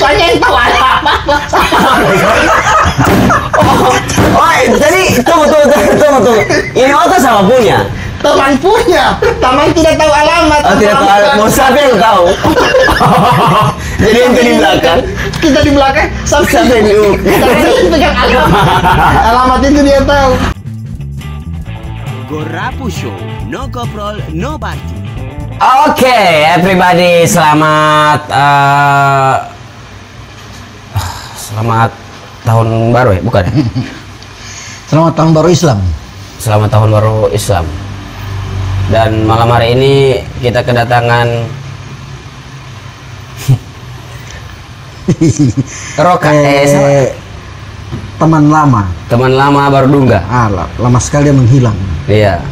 Soalnya yang tahu alamat. Oh, jadi tunggu. Ini Oto sama punya. Teman punya, teman tidak tahu alamat. Oh, tidak tahu alamat. Mau siapa yang tahu? Jadi ente di belakang. Kita di belakang, Sampai di kita pegang alamat. Alamat itu dia tahu. Gorapu Show, no koprol, no party. Oke, everybody, selamat tahun baru ya, bukan? Selamat tahun baru Islam. Selamat tahun baru Islam. Dan malam hari ini kita kedatangan Teman lama baru Dungga. Lama sekali dia menghilang. Iya.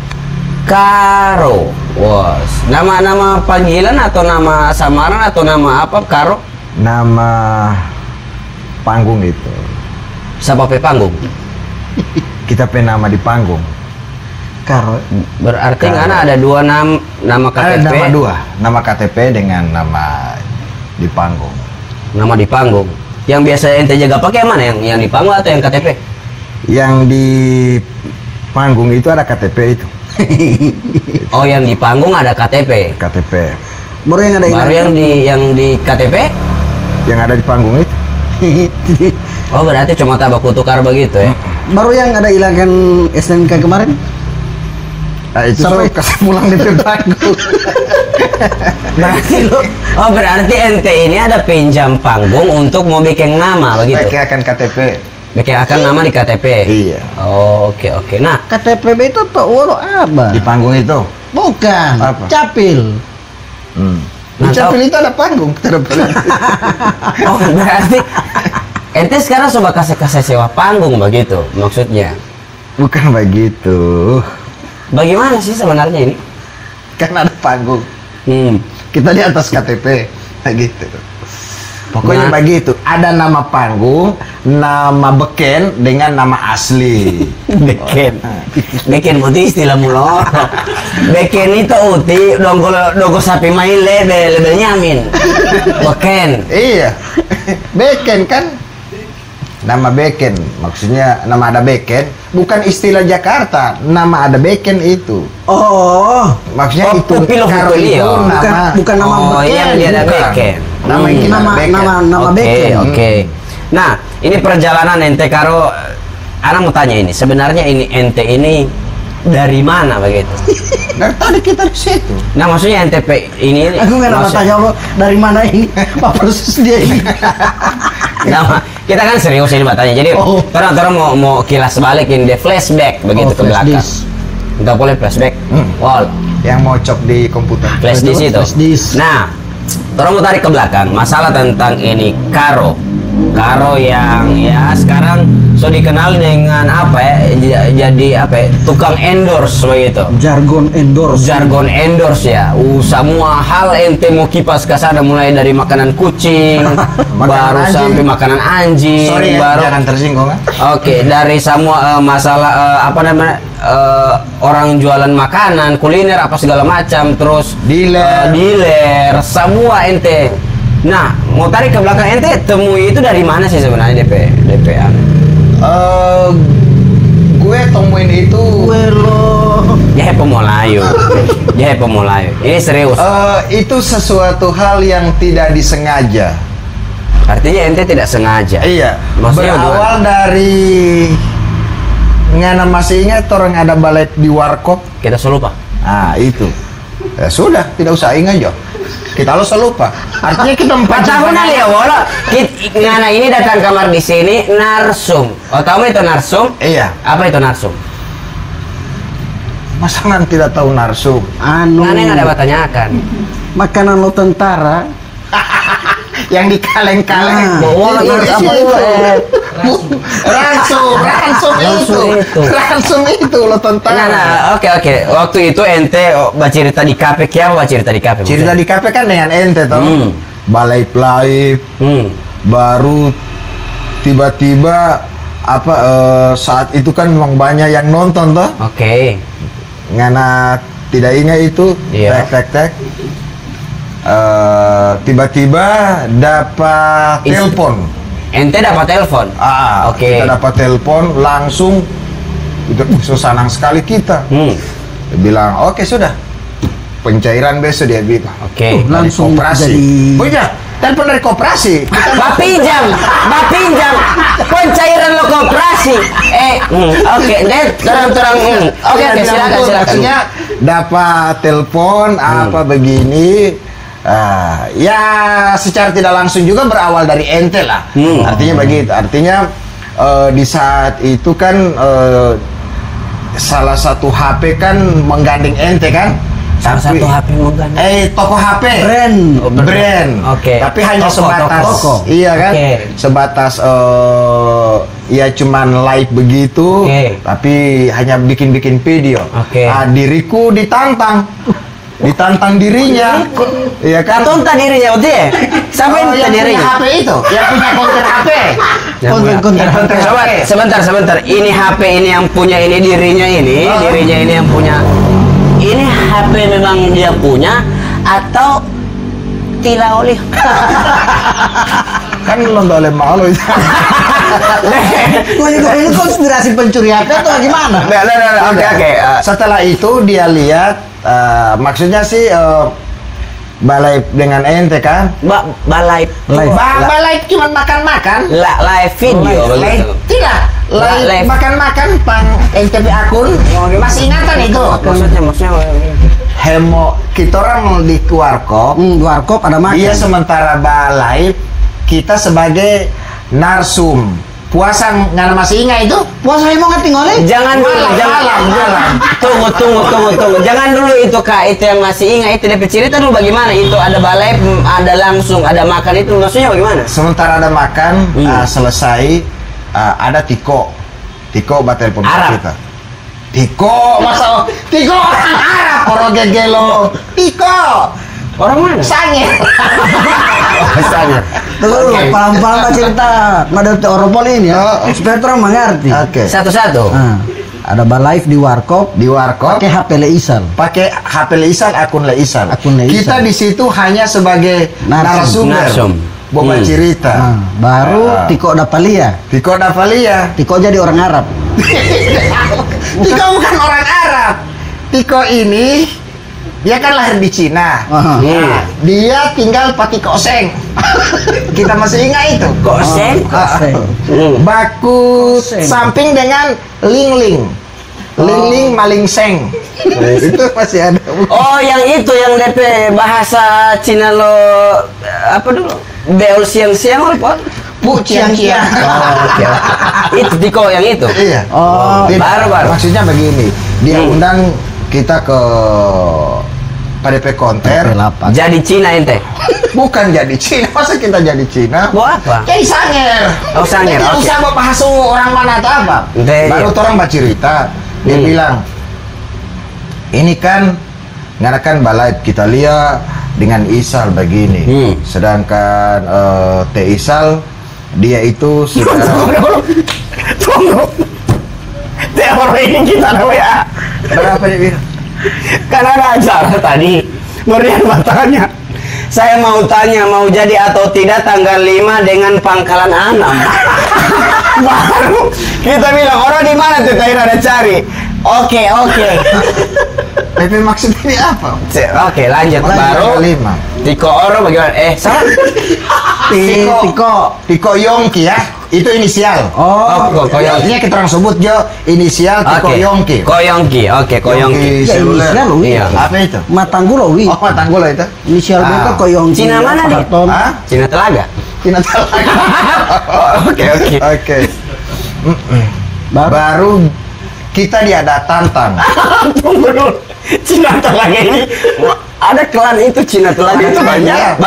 Karo. Was. Nama panggilan atau nama samaran atau nama apa, Karo? Nama panggung itu. Siapa pe panggung? Kita pe nama di panggung. Karo. Berarti Karo. karena ada dua nama KTP. Ada nama dua, nama KTP dengan nama di panggung. Nama di panggung. Yang biasa ente jaga pakai mana? Yang di panggung atau yang KTP? Yang di panggung itu ada KTP itu. Oh, yang di panggung ada KTP. KTP. Baru yang ada Baru yang di KTP? Yang ada di panggung itu. Oh, berarti cuma tabak tukar begitu ya? Baru yang ada hilangkan SNK kemarin. Nah, itu Sampai kasih pulang di panggung. Berarti ente ini ada pinjam panggung untuk mau bikin nama begitu? Pakai akan KTP. Bikin akan nama di KTP? Iya. Oh, oke. Nah, KTP itu tuh apa? Di panggung itu. Bukan. Apa? Capil. Di Nah, Capil itu ada panggung. oh, berarti ente sekarang coba kasih sewa panggung begitu maksudnya? Bukan begitu. Bagaimana sih sebenarnya ini? Kan ada panggung. Kita di atas KTP. Nah, gitu. Pokoknya Nah. begitu. Ada nama panggung, nama beken dengan nama asli. Beken putih istilah mulo. Beken itu uti dongko sapi main lebel nyamin. Beken. Iya. Beken kan? Nama beken, maksudnya nama ada beken, bukan istilah Jakarta. Nama ada beken itu. Oh. Maksudnya itu Karo itu Bukan nama Oh, beken. yang dia ada Bukan. beken. Nama yang kita Nama beken. beken. Oke. Nah, ini perjalanan ente Karo. Ana mau tanya ini, sebenarnya ini ente ini dari mana begitu? Dari tadi kita di situ. Nah, maksudnya ente ini Aku nggak dapat tanya lo dari mana ini? Apa proses dia ini? Nah, kita kan serius ini bertanya. Jadi, Oh. orang mau kilas balikin deh flashback begitu ke flash belakang. disk. Enggak boleh flashback. Wall. Yang mau cop di komputer. Flash disk itu. Flash disk. Nah, orang mau tarik ke belakang masalah tentang ini Karo yang ya sekarang so dikenal dengan apa ya? Jadi apa ya? Tukang endorse begitu. Jargon endorse. Ya. Semua hal ente mau kipas ke sana mulai dari makanan kucing, baru anjing. sampai makanan anjing, Sorry ya, baru jangan tersinggung kan? Oke, dari semua masalah apa namanya orang jualan makanan, kuliner apa segala macam, terus dealer, semua ente. Nah, mau tarik ke belakang ente temui itu dari mana sih sebenarnya DP-an? Gue temuin itu. Ya pemulayu. Ini serius. Itu sesuatu hal yang tidak disengaja. Artinya ente tidak sengaja. Iya. Maksudnya Berawal dari ngana masih ingat orang ada balai di warkop. kita selupa. Ah itu. Ya sudah, tidak usah ingat jo. Kita lo selupa. Artinya kita 4 tahun kali ya bola. Ngana ini datang kamar di sini narsum. Oh, tahu itu narsum? Iya. Apa itu narsum? Masa nanti tidak tahu narsum? Ngana yang ada bertanyakan. Makanan lo tentara. Yang dikaleng-kaleng. Oh, Itu iya, apa itu? Ransum itu lo tentara. Nah, oke. Waktu itu ente bercerita di kafe, apa cerita di kafe? Cerita di kafe kan dengan ente toh. Balai live. Baru tiba-tiba apa saat itu kan memang banyak yang nonton toh. Oke. Ngana tidak ingat itu. Iya. Tek. tiba-tiba dapat telepon. Ente dapat telepon. Oke. Kita dapat telepon langsung. So senang sekali kita. Dia bilang, oke sudah. Pencairan besok dia bilang. Oke. Langsung koperasi. jadi- Oh iya, telepon dari koperasi. Bapinjam. Pencairan lo koperasi. Oke, deh terang. Oke, silakan. Maksudnya dapat telepon apa begini. Ya secara tidak langsung juga berawal dari ente lah. Artinya begitu. Artinya di saat itu kan salah satu HP kan menggandeng ente kan. Salah satu HP menggandeng. Toko HP. Brand. Oke. Tapi hanya Toko, sebatas. toko. Iya kan. Oke. Sebatas ya cuman live begitu. Oke. Tapi hanya bikin video. Oke. Diriku ditantang dirinya. Iya kan. Tonton dirinya waktu ya? Sampai yang punya dirinya. HP itu, yang punya konten HP. Konten HP. Sebentar. Ini HP ini yang punya ini dirinya ini yang punya. Ini HP memang dia punya atau tila oleh? Kan lo oleh malu itu. Ini konspirasi pencuri HP atau gimana? Oke. Setelah itu dia lihat, maksudnya sih balai dengan ente kan. Balai Balai cuma makan-makan. live video begitu. Tidak, live makan-makan pang NTP akun. Masih ingatan itu. Maksudnya Kita orang di Warkop. Warkop ada makan. Dia sementara balai, kita sebagai narsum. Puasa nggak masih ingat itu? Puasa emang nggak tinggal Jangan dulu, Malam. Tunggu. Jangan dulu itu Kak, itu yang masih ingat itu DP cerita dulu bagaimana? Itu ada balai, ada langsung, ada makan itu maksudnya bagaimana? Sementara ada makan, selesai, ada Tiko buat telepon Arab. kita. Tiko orang Arab, orang gegelo. Tiko Orang mana? Sange. Tuh, paham-paham cerita ngadep Europol ini ya. Supaya orang mengerti. Oke. Satu-satu. Ada live di Warkop. Pakai HP Leisal. Pakai HP Leisal, akun Leisal. Akun Leisal. Kita di situ hanya sebagai narasumber. Boba cerita. Baru Tiko Dapalia. Tiko jadi orang Arab. Tiko bukan orang Arab. Tiko ini dia kan lahir di Cina. Dia tinggal pakai koseng. Kita masih ingat itu. Koseng? Baku samping dengan ling-ling. Ling-ling maling seng. Itu masih ada. Oh, yang itu yang DP bahasa Cina lo apa dulu? Beol siang-siang apa? Bu ciang-ciang. Itu Tiko yang itu. Iya. Baru. Maksudnya begini, dia undang kita ke PDP Konter. Jadi Cina ente? Bukan jadi Cina, masa kita jadi Cina? Mau apa? Jadi sanger. Oh, sanger, Tidak oke. usah bawa bahasa orang mana atau apa. Baru orang bercerita, dia bilang, ini kan ngadakan balai kita lihat dengan Isal begini. Sedangkan Teh Isal dia itu sudah. Tunggu. Teori ini kita ya. Berapa dia bilang? Karena ada acara tadi. Merian bertanya. Saya mau tanya mau jadi atau tidak tanggal 5 dengan pangkalan 6. Baru kita bilang orang di mana tuh tadi ada cari. Oke. Tapi maksudnya ini apa? Oke, lanjut baru. 5. Tiko Oro bagaimana? Salah. Tiko Yongki ya. Itu inisial. Kok Yongki. Artinya kita orang sebut jo inisial Tiko Yongki. Koyongki. Oke, Koyongki. Ya, inisial lo, Iya. Apa itu? Matanggulo wi. Oh, Matanggulo itu. Inisial mereka Koyong. Cina mana nih? Hah? Cina Telaga. Cina Telaga. Oke. Baru kita diada tantang. Tunggu dulu. Cina Telaga ini ada klan itu Cina Telaga itu banyak ya?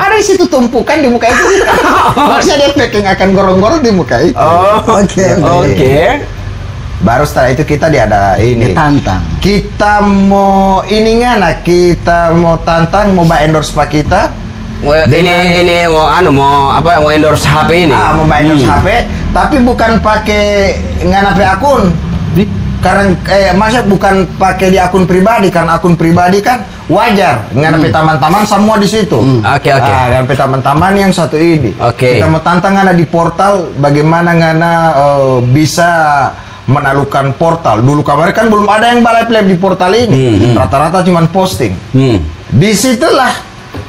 Ada di situ tumpukan di muka itu. Maksudnya dia packing akan gorong-gorong di muka itu. Oke. Baru setelah itu kita diada ini. Ditantang. Kita mau ini ngana, kita mau tantang, mau endorse pak kita. Ini mau endorse HP ini. Mau endorse HP, tapi bukan pakai ngana pe akun. Karena masa bukan pakai di akun pribadi, karena akun pribadi kan wajar ngarepe teman-teman semua di situ. Oke. Ngarepe teman-teman yang satu ini. Oke. Kita mau tantang ngana di portal bagaimana ngana bisa menaklukkan portal. Dulu kemarin kan belum ada yang balap live di portal ini. Rata-rata cuman posting. Disitulah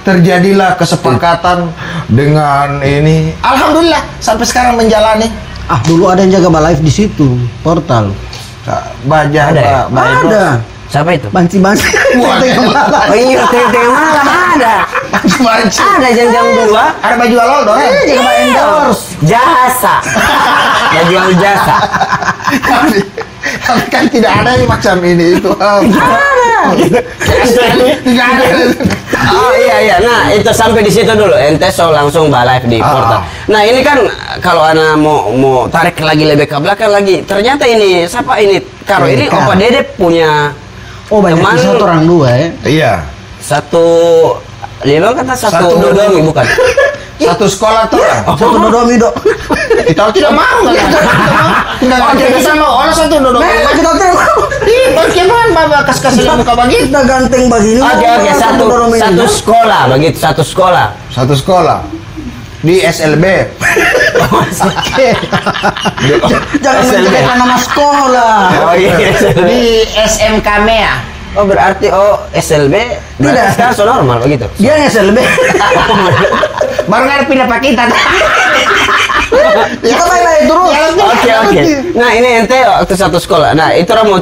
terjadilah kesepakatan dengan ini. Alhamdulillah sampai sekarang menjalani. Dulu ada yang jaga live di situ, portal. Baja Ada ya? Ada. Siapa itu? Banci-banci. Tengah malam. Oh iya, tengah malam ada. Banci. Ada jam 2. Ada baju halal dong. Jangan endorse. Jasa. Ya jual jasa. Tapi kan tidak ada yang macam ini itu. Tidak ada. Oh iya. Nah, itu sampai di situ dulu. Ente so langsung live di portal. Nah, ini kan kalau ana mau tarik lagi lebih ke belakang lagi. Ternyata ini siapa ini? Karo ini Opa Dede punya Banyak teman satu orang dua ya. Iya. satu dia bilang kata satu dodomi bukan. Satu sekolah tuh. Satu dodomi dok. Kita tidak mau kan? Tidak ada sama orang satu dodomi. Kita tidak mau. Bagaimana bapak kasih muka bagi? Kita ganteng begini. Oke, satu sekolah begitu, satu sekolah. Satu sekolah di SLB. Jangan menyebutkan nama sekolah. Oh iya. Di SMK MEA. Oh berarti SLB Tidak. sekarang so normal begitu. Dia yang SLB. Baru nggak ada pindah pak kita. Kita main terus. Oke. Nah ini ente waktu satu sekolah. Nah itu orang mau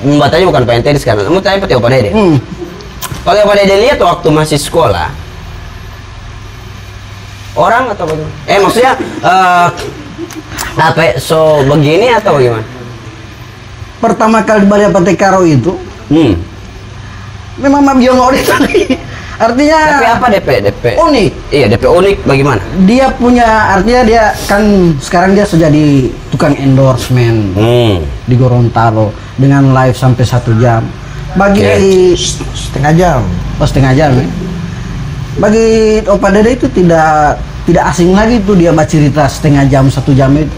membatanya bukan Pak ente sekarang. Mau tanya Pak Dede. Kalau Pak Dede lihat waktu masih sekolah, orang atau bagaimana? Maksudnya apa? So begini atau bagaimana? Pertama kali balik Pate Karo itu, memang Mabio ngori tadi. Artinya. Tapi apa DP? Unik. Iya DP unik bagaimana? Dia punya artinya dia kan sekarang dia sudah jadi tukang endorsement di Gorontalo dengan live sampai 1 jam. Bagi setengah jam. setengah jam ya. Bagi Opa Dede itu tidak asing lagi tuh dia cerita setengah jam 1 jam itu.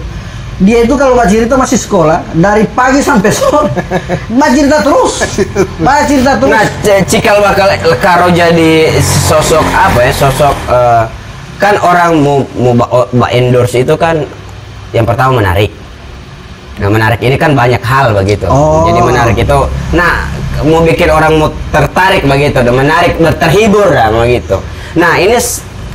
Dia itu kalau cerita masih sekolah dari pagi sampai sore. Cerita terus. Nah, cikal bakal Karo jadi sosok apa ya? Sosok kan orang mau endorse itu kan yang pertama menarik. Nah, menarik ini kan banyak hal begitu. Jadi menarik itu. Nah, mau bikin orang mau tertarik begitu, dan menarik, terhibur dah begitu. Nah, ini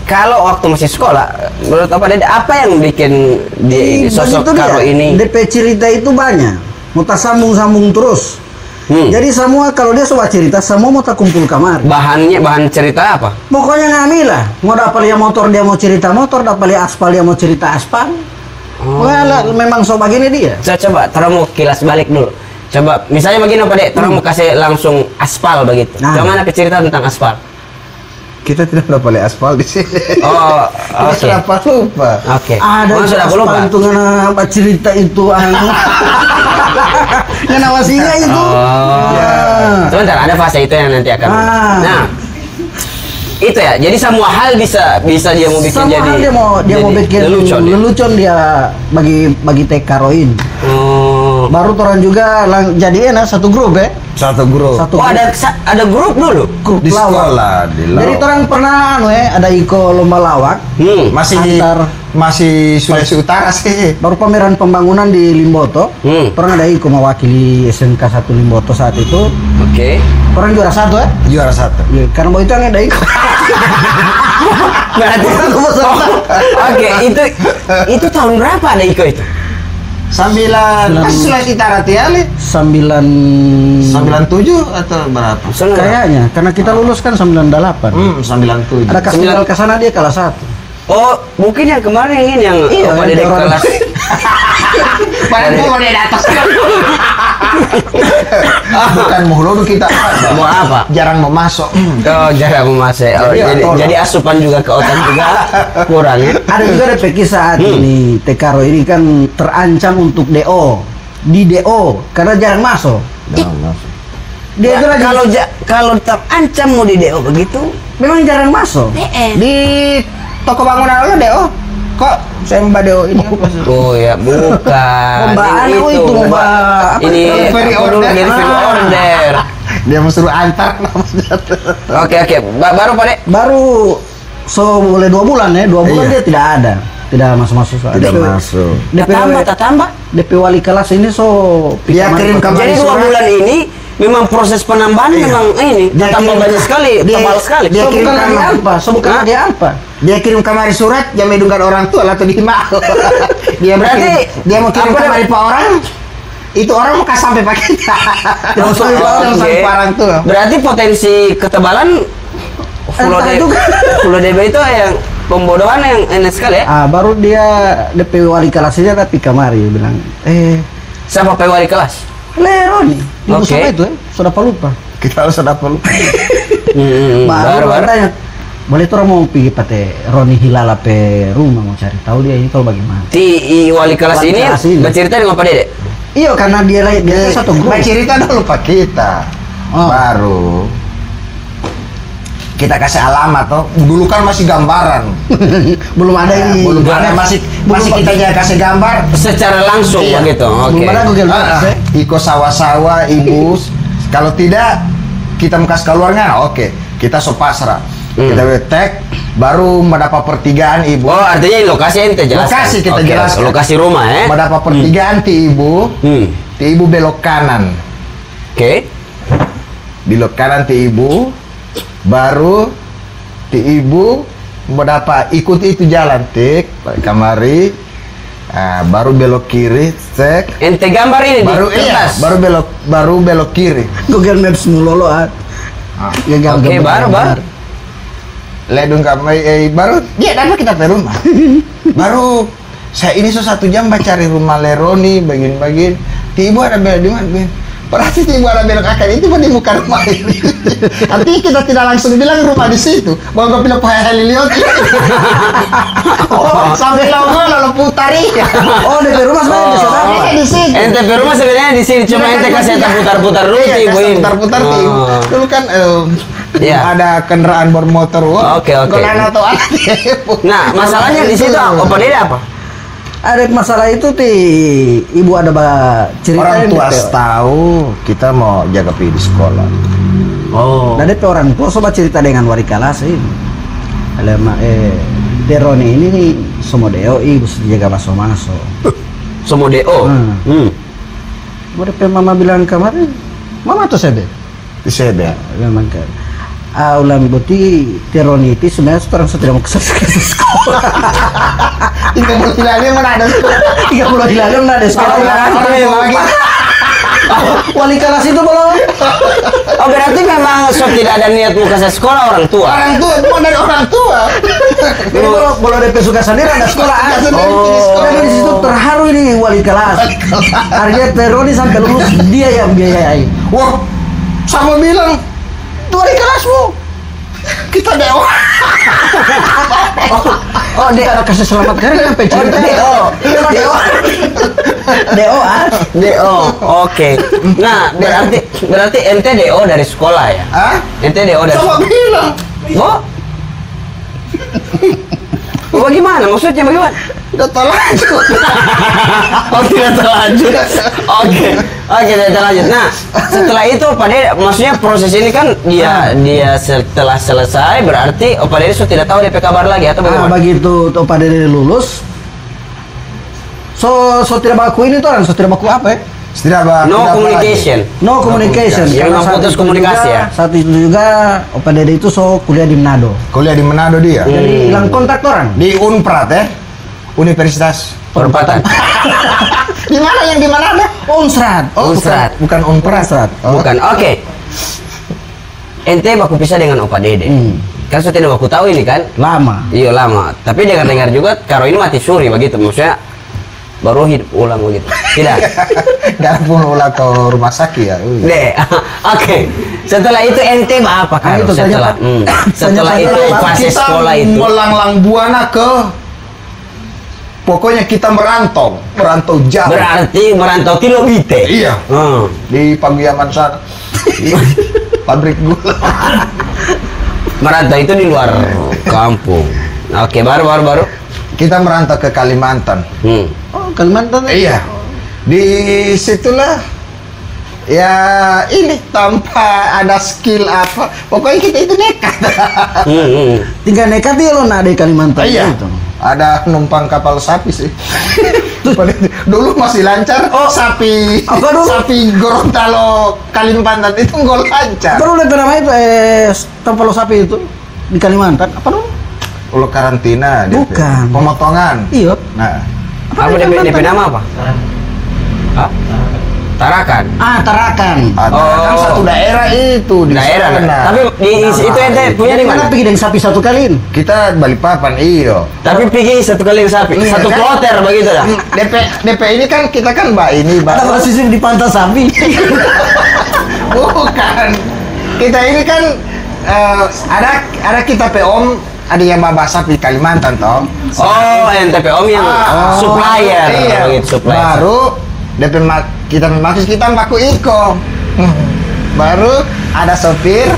kalau waktu masih sekolah, menurut apa yang bikin di sosok Karo ini? DP cerita itu banyak, mau tak sambung terus. Jadi semua kalau dia suka cerita, semua mau tak kumpul kamar. Bahan cerita apa? Pokoknya ngambil lah. Mau dapat lihat motor dia mau cerita motor, dapat lihat aspal dia mau cerita aspal. Well, memang so begini dia. Coba, terus mau kilas balik dulu. Coba, misalnya begini Pak Dek, terus mau kasih langsung aspal begitu. Gimana cerita tentang aspal? Kita tidak dapat lihat aspal di sini. Oke. Kenapa lupa? Oke. Ada sudah lupa. itu apa cerita itu ngana wasinya itu. Sebentar, ada fase itu yang nanti akan. Nah, itu ya. Jadi semua hal bisa dia mau bikin semua jadi. Hal dia mau bikin lelucon dia bagi Tekaroin. Baru orang juga jadi enak satu grup ya. Satu grup. Ada grup dulu. Grup Di lawak. sekolah, Jadi orang pernah ada Iko lomba lawak. Masih Sulawesi Utara sih. Baru pameran pembangunan di Limboto. Orang ada Iko mewakili SMK 1 Limboto saat itu. Oke. Orang juara 1 ya? Juara 1. Ya, karena mau itu yang ada Iko. Berarti Oke, itu tahun berapa ada Iko itu? 9 Sulawesi Utara tiali 97 atau berapa? kayaknya karena kita lulus kan 98. 97. Ada kasih ke sana dia kalah 1. Oh, mungkin yang kemarin ini yang Pak Dede kelas. Padahal mau di atas. Bukan mulu kita. Mau apa? Jarang mau masuk. Jarang mau masuk. Jadi asupan juga ke otak juga kurang ya. Ada juga DPK saat ini Tekaro ini kan terancam untuk DO di DO karena jarang masuk. Dia itu lagi kalau terancam mau di DO begitu, memang jarang masuk. Di toko bangunan lo DO. Kok saya Mbak Deo ini apa sih? Oh ya, bukan. Mbak Ini Anu itu, Mbak. Ini Delivery apa dulu, order. delivery order. Dia mau suruh antar. Oke. Baru Pak Dek? Baru boleh 2 bulan ya, 2 bulan Iya. dia tidak ada. Tidak masuk. Tidak masuk. Tambah. DP wali kelas ini Dia kirim kabar Jadi 2 surat. bulan ini memang proses penambahan Iya. memang ini Dia tambah kirim- banyak sekali, dia- tebal sekali. dia So, kirim bukan lagi kamar. apa? Bukan Hah? lagi apa? Dia kirim kamari surat, dia medungkan orang tua atau di mau. Dia Berarti, dia mau kirim apa kamari pak orang. Itu orang mau kasih sampai pakai. Dia mau sampai Oke. orang tua. Berarti potensi ketebalan Entah itu kan. Full DB itu yang pembodohan yang enak sekali ya. Baru dia DP wali kelasnya tapi kamari bilang, Siapa Pak wali kelas? Leroni. Ibu Oke. sama itu sudah lupa. Kita harus ada perlu. Baru Baru. tanya, boleh tuh orang mau pergi pate Roni Hilal pe rumah mau cari tahu dia ini kalau bagaimana. Wali kelas Wali ini kelas ini. bercerita dengan Pak Dede. Iya karena dia satu grup. Mbak cerita dulu pak kita. Oh. Baru kita kasih alamat toh. Dulu kan masih gambaran. Belum ada ini. Belum ada masih kita aja kasih gambar. Secara langsung Iya. begitu. Oke. Belum ada Google Maps ya. Iko sawah-sawah, ibu. Kalau tidak, kita mau kasih keluarnya. Oke, kita so pasrah. Kita tag, baru mendapat pertigaan ibu. Oh, artinya lokasi ente jelaskan. Lokasi kita Oke, jelaskan. Lokasi rumah ya. Mendapat pertigaan ti ibu. Ti ibu belok kanan. Oke. Belok kanan ti ibu. Baru ti ibu mendapat ikut itu jalan tik kamari. Baru belok kiri, cek. Ente gambar ini Baru di kertas. baru belok kiri. Google Maps mulolo Gagal Oke, baru. Ledung kami baru ya dan kita ke rumah. Baru saya ini 1 jam cari rumah Leroni bagian-bagian. Ibu ada bela di mana? Berarti ibu ada belok kanan itu di muka rumah ini. Artinya kita tidak langsung bilang rumah di situ. Mau nggak bilang pakai heliliot. Oh, sampai lalu putari. Oh, DP rumah sebenarnya di sana. Di situ. Ente ke rumah sebenarnya di sini cuma ente kasih putar-putar dulu Iya, ti ibu ini. putar-putar ti ibu. Oh. Dulu kan Iya. ada kendaraan bermotor. Wah, Oke. golan atau anak. Nah, masalahnya di situ Pak Dede apa? Ada masalah itu ibu ada cerita Orang tua DP. tahu kita mau jaga pi di sekolah. Oh. Nah, DP orang tua coba cerita dengan wali kelas ini. Deroni ini nih somodeo ibu jaga masuk. Somodeo. Mau DP mama bilang kemarin, mama tuh sebe. Di sebe. Memang kan. Ulang boti Deroni itu sebenarnya orang sudah mau ke sekolah. 30 hari mana ada sekolah. 30 hari lalu ada sekolah. Wali kelas itu belum. Oh, berarti memang tidak ada niat mau kasih sekolah orang tua. Orang tua cuma dari orang tua. Ini kalau DP suka sendiri ada sekolah. Jadi di situ terharu ini wali kelas. Harga Peroni sampai lulus dia yang biayai. Wah, sama bilang Itu wali kelasmu. kita dewa. Oh, dia ada kasih selamat karena sampai cerita. DO. Oke. Nah, berarti ente DO dari sekolah ya? Hah? Ente DO dari Sama sekolah. bilang. Oh? Oh, bagaimana? Maksudnya bagaimana? Udah terlanjur. Oh, tidak terlanjut. Oke, tidak terlanjut. Nah, setelah itu Pak Dede, maksudnya proses ini kan dia setelah selesai berarti Pak Dede sudah tidak tahu DP kabar lagi atau Nah, bagaimana? begitu Pak Dede lulus. So tidak baku ini tuh orang, so tidak baku apa ya? Tidak, Bang. No Tidak communication. No communication. Yang Karena memang saat putus itu komunikasi juga- ya? Saat itu juga Opa Dede itu kuliah di Manado. Kuliah di Manado dia. Jadi hilang kontak orang. Di Unprat ya. Universitas Perempatan. Di mana yang di Manado? Unsrat. Unsrat. Bukan Unprat. Unsrat. Oh. Bukan. Oke. Ente baku pisah dengan Opa Dede. Kan sudah tidak baku tahu ini kan? Lama. Iya lama. Tapi dengar-dengar juga karo ini mati suri begitu. Maksudnya baru hidup ulang begitu. Tidak. Gak pun ulah ke rumah sakit ya. Deh. Oke. Setelah itu ente apa kan? itu tanya, Setelah Pak. setelah Tanya, itu Pak. fase Kita sekolah itu. melanglang buana ke pokoknya kita merantau jauh. Berarti merantau ti Lobite. Iya. Di Pagiaman sana. Di pabrik gula. Merantau itu di luar kampung. Oke, baru. kita merantau ke Kalimantan. Oh, Kalimantan. Iya. Di situlah ya ini tanpa ada skill apa. Pokoknya kita itu nekat. Tinggal nekat ya lo nak di Kalimantan. Iya. Itu. Ada numpang kapal sapi sih. Dulu masih lancar. Sapi. Apa dulu? Sapi Gorontalo Kalimantan itu nggak lancar. Apa dulu itu namanya itu tempelo sapi itu di Kalimantan? Apa dulu? Kalau karantina dia. Bukan. Pemotongan. Iya. Nah, Apa DP nama apa? Hah? Tarakan. Tarakan. ada kan satu daerah itu di Daerah. sana. Tapi itu ente punya di mana? Pergi dengan sapi satu kali. Kita Balikpapan iyo. Tapi pergi satu kali sapi, Iya, satu kan? kloter begitu dah. DP ini kan kita kan ini Ada posisi di pantai sapi. bukan. Kita ini kan ada kita POM, ada yang bawa sapi di Kalimantan toh. Oh, ente POM yang supplier, Iya. begitu supplier. Baru kita maksud kita baku iko. Baru ada sopir,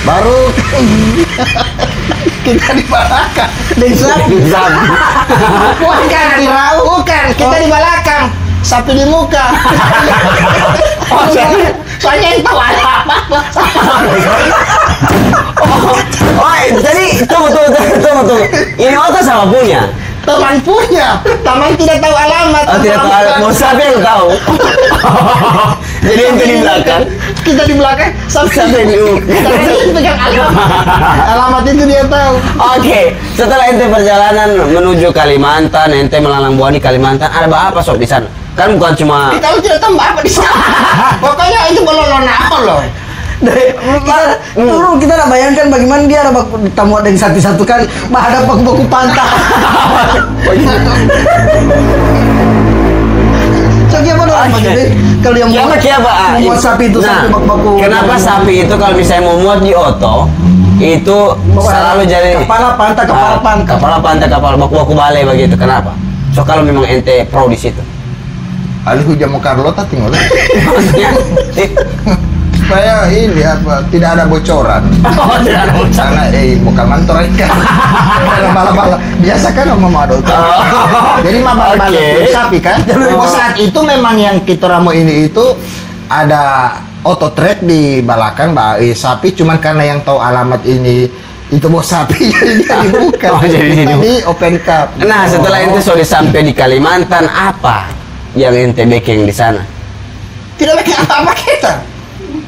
baru kita di belakang. Sapi. Bukan, kita di belakang. Sapi di muka. Soalnya yang tahu ada apa. Oh, jadi tunggu. Ini otak sama punya. Teman punya, teman tidak tahu alamat. Oh, tidak tahu alamat. Mau siapa yang tahu? Jadi ente di belakang. Kita di belakang, Sampai di kita pegang alamat. Alamat itu dia tahu. Oke, setelah ente perjalanan menuju Kalimantan, ente melalang buana di Kalimantan, ada apa sob di sana? Kan bukan cuma Kita tidak tahu apa di sana. Pokoknya itu belum loh. Dulu kita udah bayangkan bagaimana dia ada tamu dengan satu-satu kan, ada baku-baku pantai. So gimana orang jadi kalau yang ya muat- apa? muat sapi itu Nah, sapi baku-baku. kenapa sapi itu kalau misalnya mau muat di oto itu selalu jadi kepala pantai, kepala baku-baku balai begitu. Kenapa? So kalau memang ente pro di situ. Alihu jamu Carlota tinggal. Maksudnya, Supaya ini apa tidak ada bocoran. oh, tidak ada bocoran. Karena bukan mantor ikan. Bala-bala. Biasa kan sama ada utang. Jadi mah bala-bala Oke. sapi kan. Oh, saat itu memang yang kita ramu ini itu ada auto track di belakang sapi, cuman karena yang tahu alamat ini itu bos sapi jadi dia dibuka. Oh, jadi Kita dibuka. di open cup. Nah, setelah ente sudah sampai di Kalimantan, apa yang ente bikin di sana? Tidak pakai apa-apa kita.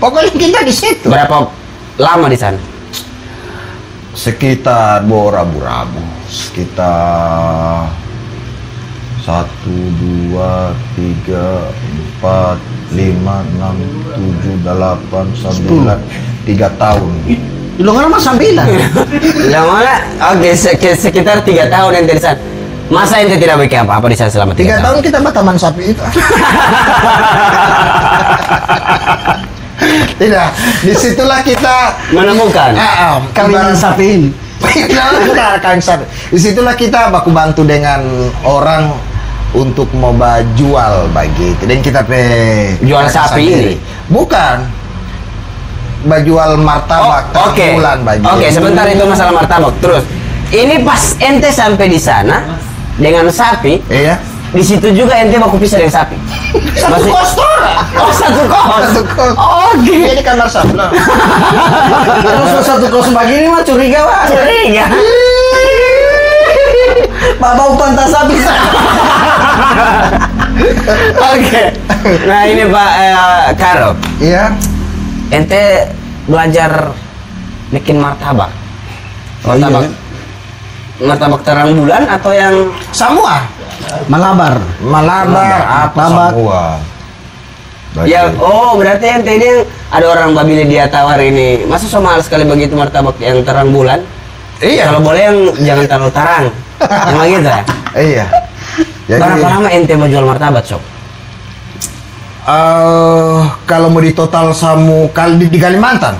Pokoknya kita di situ. Berapa lama di sana? Sekitar berabu-rabu. Sekitar 1, 2, 3, 4, 5, 6, 7, 8, 9, 3 tahun. Lu kan mah sambilan. Lama oke, sekitar 3 tahun ente di sana. Masa ente tidak bikin apa-apa di sana selama 3 tahun kita taman sapi itu. Tidak, disitulah kita menemukan. Kawinan sapi ini. Kita akan sapi. Disitulah kita baku bantu dengan orang untuk mau jual bagi itu. Dan kita Jual sapi ini? Bukan. Jual martabak Oke. bulan bagi. Oke, sebentar itu masalah martabak. Terus, ini pas ente sampai di sana dengan sapi, Iya. di situ juga ente baku pisah dengan sapi. Satu Masih- kos orang. Oh, satu kos. Satu kos. Oke. Ini kamar sabda. Kalau satu kos begini mah curiga Pak. Curiga. Bau pantai sapi. Oke. Nah, ini Pak Karo. Iya. Ente belajar bikin martabak. Martabak. Martabak terang bulan atau yang Semua. Malabar. Malabar, apa Martabak. semua. ya berarti ente ini yang ada orang babili dia tawar ini. Masa so mahal sekali begitu martabak yang terang bulan? Iya. Kalau boleh yang jangan terlalu terang. Emang gitu ya? Iya. Jadi, Berapa lama ente mau jual martabak, Sob? kalau mau di total di Kalimantan.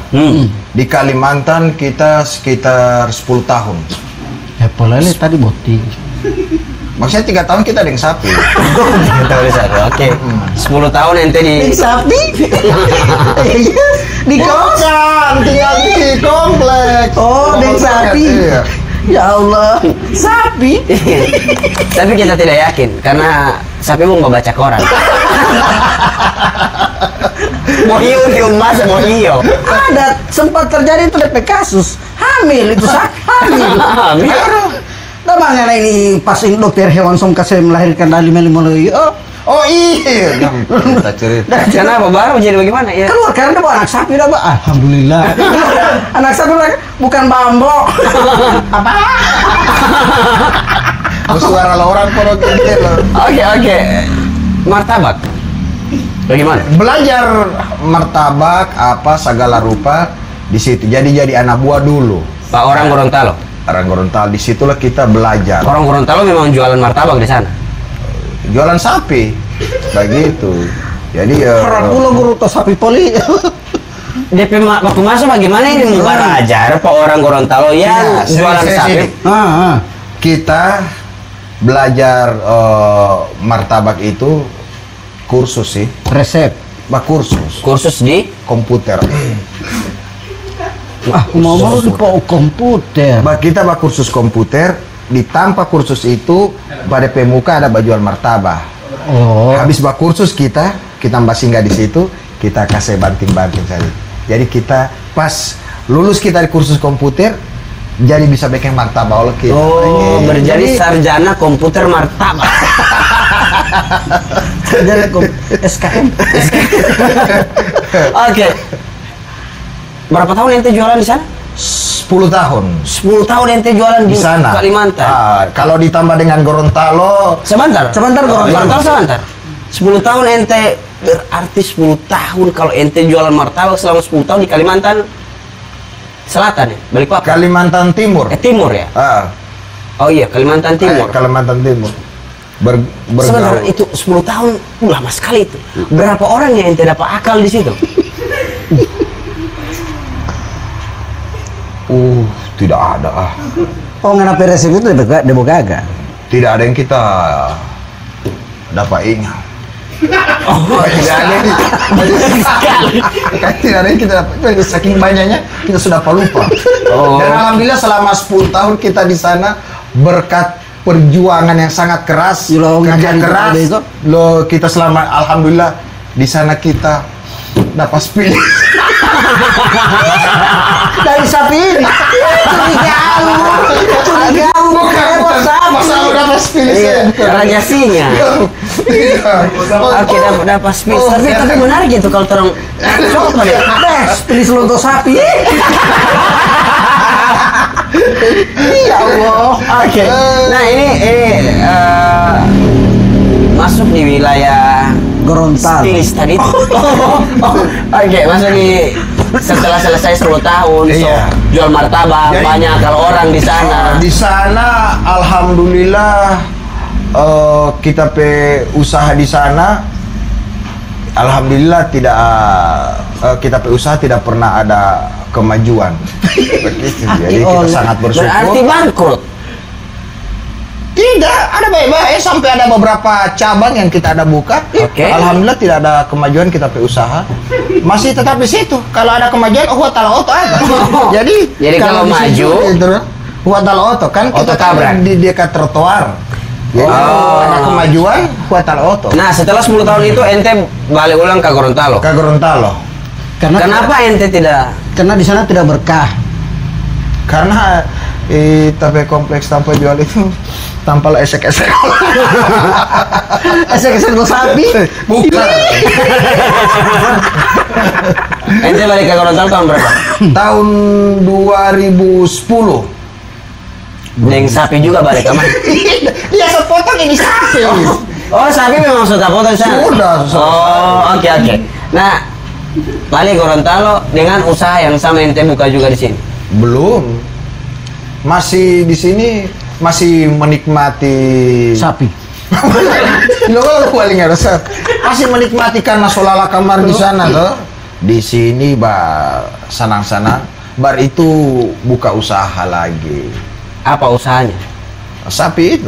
Di Kalimantan kita sekitar 10 tahun. Ya polanya tadi boti. Maksudnya 3 tahun kita dengan sapi. Oke. 10 tahun ente di Sapi. Di Bukan, tinggal di kompleks. Oh, dengan sapi. Iya. Ya Allah, sapi. Tapi kita tidak yakin karena sapi mau baca koran. Mau hiu diumas, mau hiu. Ada sempat terjadi itu DP kasus hamil itu sapi hamil. Nah, makanya ini pas dokter hewan som kasih melahirkan dari melalui Oh iya, kita cerita. Kenapa baru jadi bagaimana ya? keluar karena bawa anak sapi udah alhamdulillah. Anak sapi bukan bambo. Apa? Suara orang porok gitu loh. Oke. Martabak. Bagaimana? Belajar martabak apa segala rupa di situ. Jadi anak buah dulu. Pak orang Gorontalo. Orang Gorontalo, disitulah kita belajar. Orang Gorontalo memang jualan martabak di sana. Jualan sapi, begitu. Jadi Pula guru to sapi poli. DP waktu masuk bagaimana ini mau belajar Pak orang Gorontalo yang jualan sapi? Kita belajar martabak itu kursus sih. Resep. Kursus di komputer. Mau di komputer. Kita kursus komputer. Di tanpa kursus itu pada pemuka ada bajuan martabak. Habis kursus kita singgah di situ, kita kasih banting-banting saja. Jadi kita pas lulus kita di kursus komputer, jadi bisa bikin martabak oleh kita. Berjadi sarjana komputer martabak. Sarjana SKM. Oke. Berapa tahun ente jualan di sana? 10 tahun. 10 tahun ente jualan di sana. Kalimantan. Kalau ditambah dengan Gorontalo, sebentar Gorontalo sebentar. 10 tahun ente berarti 10 tahun kalau ente jualan martabak selama 10 tahun di Kalimantan Selatan ya? Balikpapan. Kalimantan Timur. Timur ya? Oh iya, Kalimantan Timur. Kalimantan Timur. Sebentar itu 10 tahun lama sekali itu. Berapa orang yang ente dapat akal di situ? Tidak ada. Nggak resep itu dia agak. Tidak ada yang kita dapat ingat. Tidak ada. Tidak ada yang kita dapat. Saking banyaknya kita sudah lupa. Dan alhamdulillah selama 10 tahun kita di sana berkat perjuangan yang sangat keras, kerja keras. Kita selama alhamdulillah di sana kita dapat pilih. Dari sapi ini. Curiga Bukan masalah dapat pilih. Raja singa. Oke, dapat spis. Tapi menarik itu kalau terang. Coba deh. Pilih selonto sapi. Ya Allah. Oke. Nah ini masuk di wilayah Gorontalo. Stilis tadi itu. Oke, masuk di setelah selesai 10 tahun, jual martabak, banyak kalau orang di sana. Di sana, alhamdulillah kita usaha di sana, alhamdulillah tidak kita usaha tidak pernah ada kemajuan. Jadi kita sangat bersyukur. Berarti bangkrut. Tidak, ada baik-baik sampai ada beberapa cabang yang kita ada buka. Alhamdulillah tidak ada kemajuan kita usaha. Masih tetap di situ. Kalau ada kemajuan, oto ada. Jadi kalau maju, oto kan kita di dekat trotoar. Jadi ada kemajuan, oto. Nah, setelah 10 tahun itu ente balik ulang ke Gorontalo. Kenapa ente tidak? Karena di sana tidak berkah. Karena tapi kompleks tanpa jual itu tanpa esek-esek. Esek-esek lo sapi? Bukan. Ente balik ke Gorontalo tahun berapa? Tahun 2010. Neng sapi juga balik kemana? Iya, sepotong ini sapi. Oh, sapi memang sudah potong sana? Sudah. Oh, oke. Nah, balik Gorontalo dengan usaha yang sama ente buka juga di sini? Belum. Masih di sini masih menikmati sapi. Lo paling harus masih menikmati karena solala kamar di sana tuh. Di sini senang-senang. Bar itu buka usaha lagi. Apa usahanya? Sapi itu.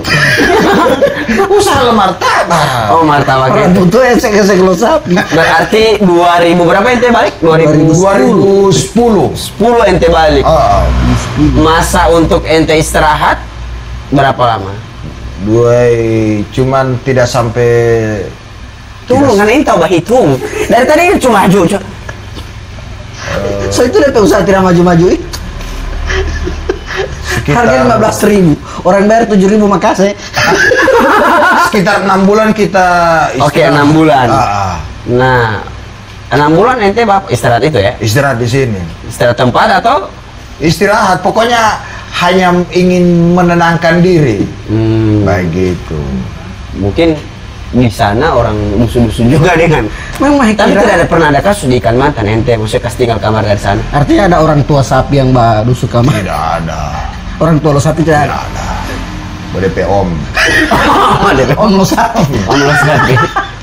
Usaha martabak. Oh, martabak. Orang butuh esek-esek lo sapi. Berarti 2000 berapa ente balik? 2010. 10 ente balik. Masa untuk ente istirahat berapa lama? Cuman tidak sampai. Tunggu, nggak ente tahu hitung. Dari tadi cuma maju. So itu DP usaha tidak maju-maju. Harga 15.000, orang bayar 7.000 makasih. Sekitar 6 bulan kita Oke, 6 bulan. Ah. Nah, 6 bulan ente bapak istirahat itu ya? Istirahat di sini. Istirahat tempat atau? Istirahat, pokoknya hanya ingin menenangkan diri. Begitu. Mungkin di sana orang musuh-musuh juga dengan. Memang Tapi tidak pernah ada kasus di Ikan Mantan ente maksudnya kas tinggal kamar dari sana. Artinya ada orang tua sapi yang busuk kamar. Tidak ada. Orang tua lo sapi tidak Tidak ada. ada. BDP Om. Om lo sapi. Om lo sapi.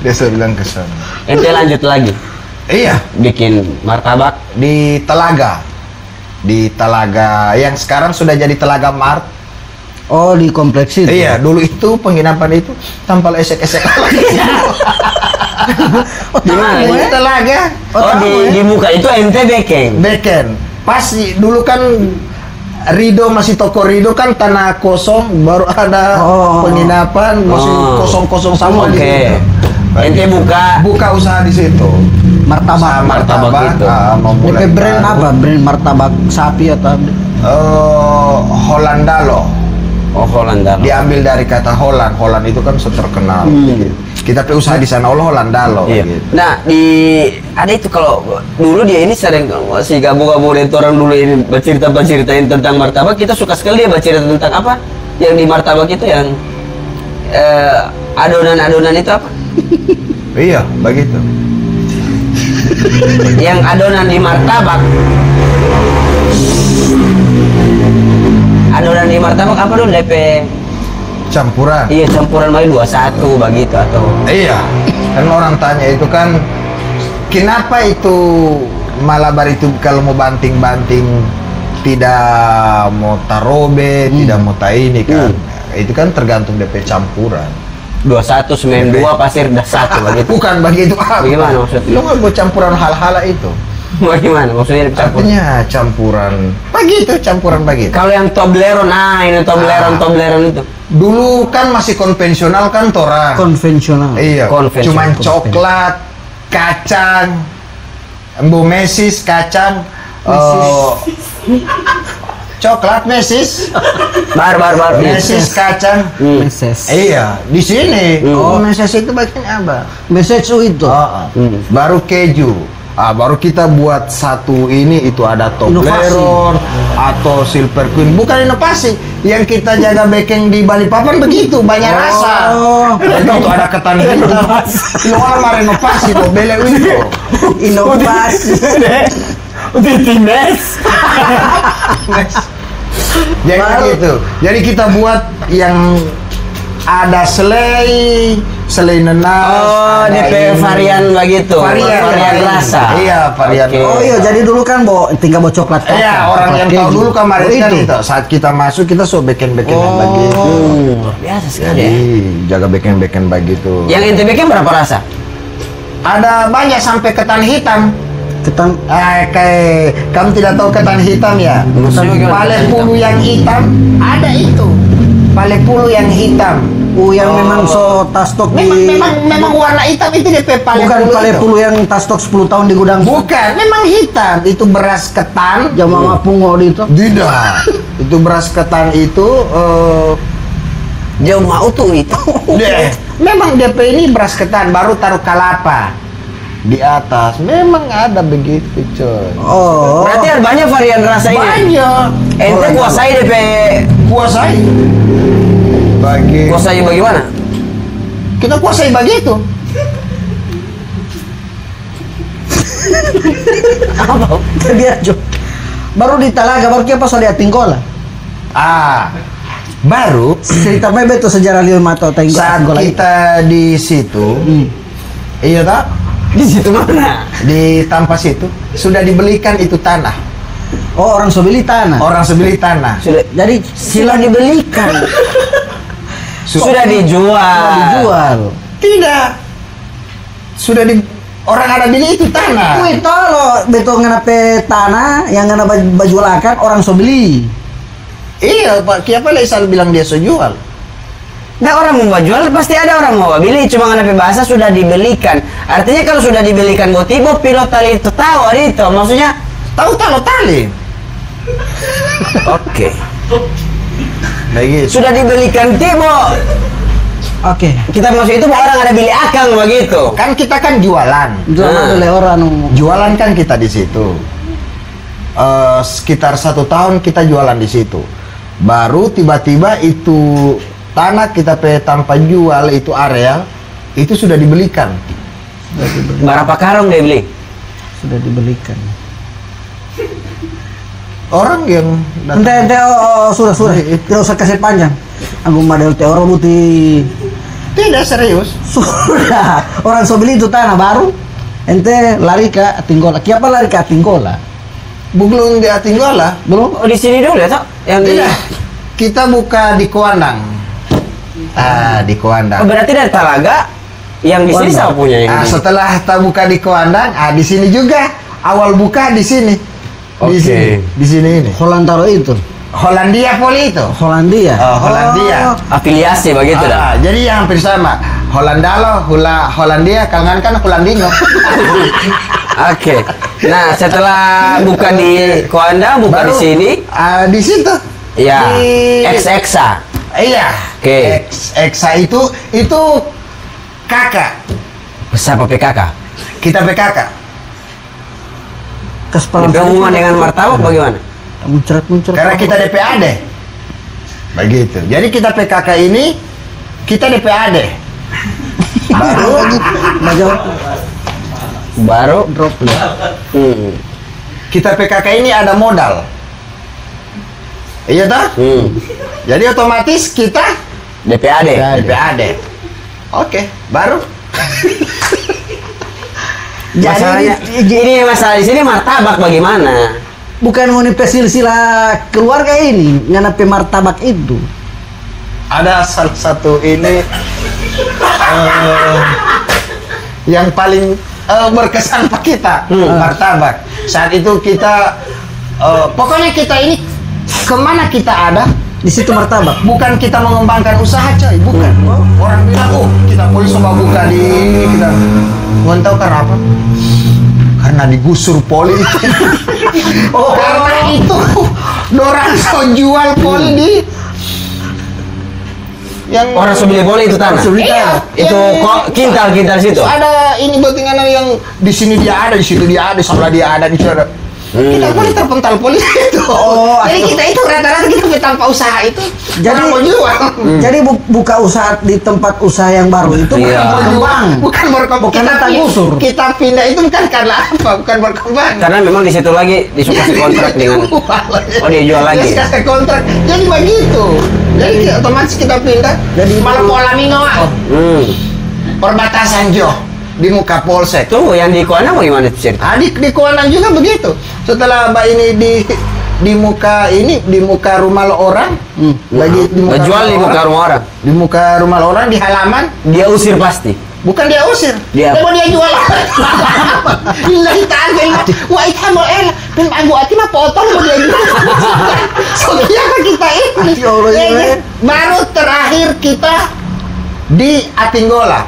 Dia saya bilang ke sana. Ente lanjut lagi Iya, bikin martabak. di Telaga. Di Telaga yang sekarang sudah jadi Telaga Mart. Oh, di kompleks itu. Iya, dulu itu penginapan itu tampal esek-esek. Di mana? Di Telaga. Oh, di muka itu ente bekeng. Beken. Pas dulu kan Rido masih toko Rido kan tanah kosong, baru ada penginapan masih kosong-kosong sama Oke. di situ. Ente buka usaha di situ. Martabak. Martabak itu. DP brand apa? Brand martabak sapi atau Hollandalo. Oh, Holanda. Diambil dari kata Holland. Holland itu kan terkenal. Gitu. Kita usaha di sana Hollandalo. Iya. Gitu. Nah, ada itu kalau dulu dia ini sering si gabung-gabung itu orang dulu ini bercerita-ceritain tentang martabak, kita suka sekali dia bercerita tentang apa? Yang di martabak itu yang adonan-adonan itu apa? Iya, begitu. Yang adonan di martabak. Adonan di martabak apa dulu DP? Campuran. Iya, campuran mayu 21 begitu atau. Iya. Kan orang tanya itu kan kenapa itu Malabar itu kalau mau banting-banting tidak mau tarobe, tidak mau ini kan. Itu kan tergantung DP campuran. 21 semen 2 pasti udah 1 begitu. Bukan begitu apa? Bagaimana maksudnya? Lu nggak mau campuran hal-hal itu. Bagaimana maksudnya dicampur? Artinya campuran begitu, campuran begitu. Kalau yang Toblerone, nah ini Toblerone itu. Dulu kan masih konvensional kan torang. konvensional. Iya. Konvensional. Cuman coklat, kacang, embu mesis, kacang, coklat mesis, Bar. mesis kacang. Meses. Iya, di sini. Oh, meses itu bagian apa? Message itu. Baru keju. Baru kita buat satu ini itu ada Toblerone atau Silver Queen. Bukan inovasi. Yang kita jaga baking di Balikpapan begitu, banyak rasa. Itu ada ketan hitam. Itu orang inovasi tuh, beli itu. Inovasi. Tines. Jadi gitu. Jadi kita buat yang ada selai nanas. Oh, ada DP ini. varian begitu. Varian rasa. Iya, varian. Oke. Oh iya, jadi dulu kan tinggal bawa coklat kacang. Iya, orang coklat yang keju. tahu dulu kemarin Oh, kan itu. itu. Saat kita masuk kita so beken-beken begitu. Luar biasa sekali ya. Jaga beken-beken begitu. Yang ente bikin berapa rasa? Ada banyak sampai ketan hitam. Ketan Kayak kamu tidak tahu ketan hitam ya? Maksudnya gimana? Pale pulu yang hitam ada itu. Pale pulu yang hitam. yang memang so tas stok di Memang warna hitam itu DP pale bukan pulu pale itu. pulu yang tas stok 10 tahun di gudang. Bukan, memang hitam. Itu beras ketan. Jamaah pungo itu. Tidak. Itu beras ketan itu Jauh mau tuh itu. memang DP ini beras ketan baru taruh kalapa di atas. Memang ada begitu, coy. Oh. Berarti ada banyak varian rasa ini. Banyak. Ente kuasai DP. Kuasai. Kuasai bagaimana? Kita kuasai begitu. Apa? Tadi aja. Baru di Talaga, baru kita pas ada Tingkola. Baru Cerita bebe itu sejarah Lil Mato saat Tingkola. kita di situ, iya tak? Di situ mana? Di Tampas itu sudah dibelikan itu tanah. Oh, orang so beli tanah. Orang sebeli tanah. Jadi Sudah dibelikan. Sudah dijual. Tidak. Sudah orang ada beli itu tanah. Wih, tolo beto ngana pe tanah yang ngana baju lakan orang so beli. Iya, Pak. Siapa lah Isal bilang dia so jual? Nah, orang mau jual pasti ada orang mau beli, cuma karena bahasa sudah dibelikan. Artinya kalau sudah dibelikan motivo pilot tali itu tahu itu, maksudnya Tahu tali. oke. Begitu. Sudah dibelikan tibo. Oke. Kita maksud itu orang ada beli akang begitu. Kan kita kan jualan. Jualan oleh orang. Jualan kan kita di situ. Sekitar 1 tahun kita jualan di situ. Baru tiba-tiba itu tanah kita tanpa jual itu areal itu sudah dibelikan. Berapa karung dia beli? Sudah dibelikan. Orang yang Ente, sudah. Tidak usah kasih panjang. Aku model teh orang buti. tidak serius. Sudah. Orang so beli itu tanah baru. Ente lari ke Atinggola. Siapa lari ke Atinggola? Belum di Atinggola. Belum? Oh, di sini dulu ya, Tok? Yang di Tidak. Kita buka di Kuandang. Di Kuandang. Oh, berarti dari Talaga yang di sini Kuandang. siapa punya yang di sini? Setelah kita buka di Kuandang, di sini juga awal buka di sini. Di Oke. sini, di sini ini. Hollandaro itu. Hollandia Poli itu. Hollandia. Hollandia. Afiliasi begitu dah. Jadi hampir sama. Hollandia, kangen kan Hollandino. Oke. Nah, setelah buka di Kuandang, buka di sini, Di situ. ya, Di- Exa. Iya. Oke. Exa itu kakak. Siapa PKK? Kita PKK. Kespalan Hubungan dengan martabak bagaimana? muncrat. Karena kita DPAD. Begitu. Jadi kita PKK ini kita DPAD. Baru Baru drop ya. kita PKK ini ada modal. Iya toh? Jadi otomatis kita DPAD. DPAD. Oke, baru. Masalahnya, ini masalah di sini martabak bagaimana? Bukan mau silsilah keluarga ini, nganape martabak itu. Ada salah satu ini yang paling berkesan pak kita martabak. Saat itu kita pokoknya kita ini kemana kita ada Di situ martabak. bukan kita mengembangkan usaha coy, bukan. Orang bilang kita boleh coba buka di kita. Mau tahu karena apa? Karena digusur poli itu. Karena itu dorang so jual poli di yang Orang sebeli boleh itu tanah. Iya, Itu kok kintal situ. ada ini bautingan yang di sini dia ada, di situ dia ada, sebelah dia ada, di situ ada. Kita boleh terpental polisi itu. Jadi kita itu rata-rata kita tanpa usaha itu. Jadi- orang mau jual. Jadi buka usaha di tempat usaha yang baru itu bukan Iya. berkembang. Bukan berkembang. Bukan datang gusur. Kita pindah itu bukan karena apa? Bukan berkembang. Karena memang di situ lagi disukasi kontrak dengan. Oh, dia jual lagi. Dia kasih kontrak. Jadi begitu. Jadi otomatis kita pindah. Jadi malah itu- pola mino. Perbatasan Jo di muka polsek. Tuh yang di Kuandang bagaimana tuh cerita? Di Kuandang juga begitu. Setelah Mbak ini di muka rumah orang, lagi di muka Jual di muka rumah orang. di muka rumah orang di halaman, Dia usir pasti. bukan dia usir, Dia- mau dia jual. Lillahi ta'ala, wa ithamu el, bin anggu ati mah potong mau dia jual. So siapa kita ini? Ya Allah, ya. Baru terakhir kita di Atinggola,